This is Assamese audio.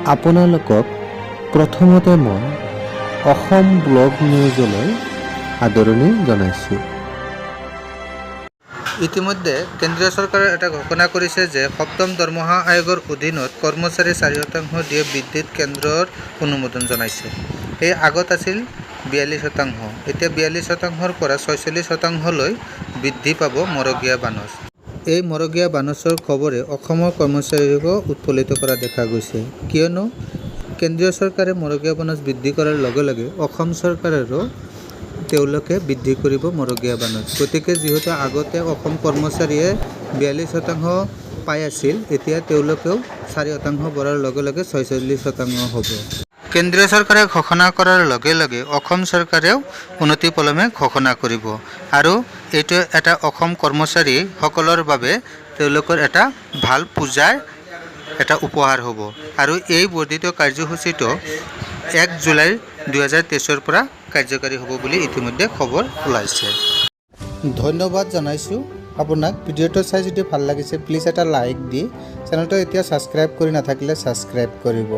আপোনালোকক প্ৰথমতে মই অসম ব্লগ নিউজলৈ আদৰণি জনাইছোঁ। ইতিমধ্যে কেন্দ্ৰীয় চৰকাৰে এটা ঘোষণা কৰিছে যে সপ্তম দৰমহা আয়োগৰ অধীনত কৰ্মচাৰী 4% দিয়ে বৃদ্ধিত কেন্দ্ৰৰ অনুমোদন জনাইছে। এই আগত আছিল 42%, এতিয়া 42%ৰ পৰা 46%লৈ বৃদ্ধি পাব মৰগীয়া বানচ। এই মৰগীয়া বানচৰ খবৰে অসমৰ কৰ্মচাৰীক উৎফুল্লিত কৰা দেখা গৈছে, কিয়নো কেন্দ্ৰীয় চৰকাৰে মৰগীয়া বানচ বৃদ্ধি কৰাৰ লগে লগে অসম চৰকাৰেও তেওঁলোকে বৃদ্ধি কৰিব মৰগীয়া বানচ। গতিকে যিহেতু আগতে অসম কৰ্মচাৰীয়ে 42% পাই আছিল, এতিয়া তেওঁলোকেও 4% বঢ়াৰ লগে লগে 46% হ'ব। কেন্দ্ৰীয় চৰকাৰে ঘোষণা কৰাৰ লগে লগে অসম চৰকাৰেও অনতিপলমে ঘোষণা কৰিব আৰু এইটো এটা অসম কৰ্মচাৰীসকলৰ বাবে তেওঁলোকৰ এটা ভাল পূজাৰ এটা উপহাৰ হ'ব আৰু এই বৰ্ধিত কাৰ্যসূচীটো 1 জুলাই 2023 পৰা কাৰ্যকাৰী হ'ব বুলি ইতিমধ্যে খবৰ ওলাইছে। ধন্যবাদ জনাইছোঁ আপোনাক। ভিডিঅ'টো চাই যদি ভাল লাগিছে প্লিজ এটা লাইক দি চেনেলটো এতিয়া ছাবস্ক্ৰাইব কৰি নাথাকিলে ছাবস্ক্ৰাইব কৰিব।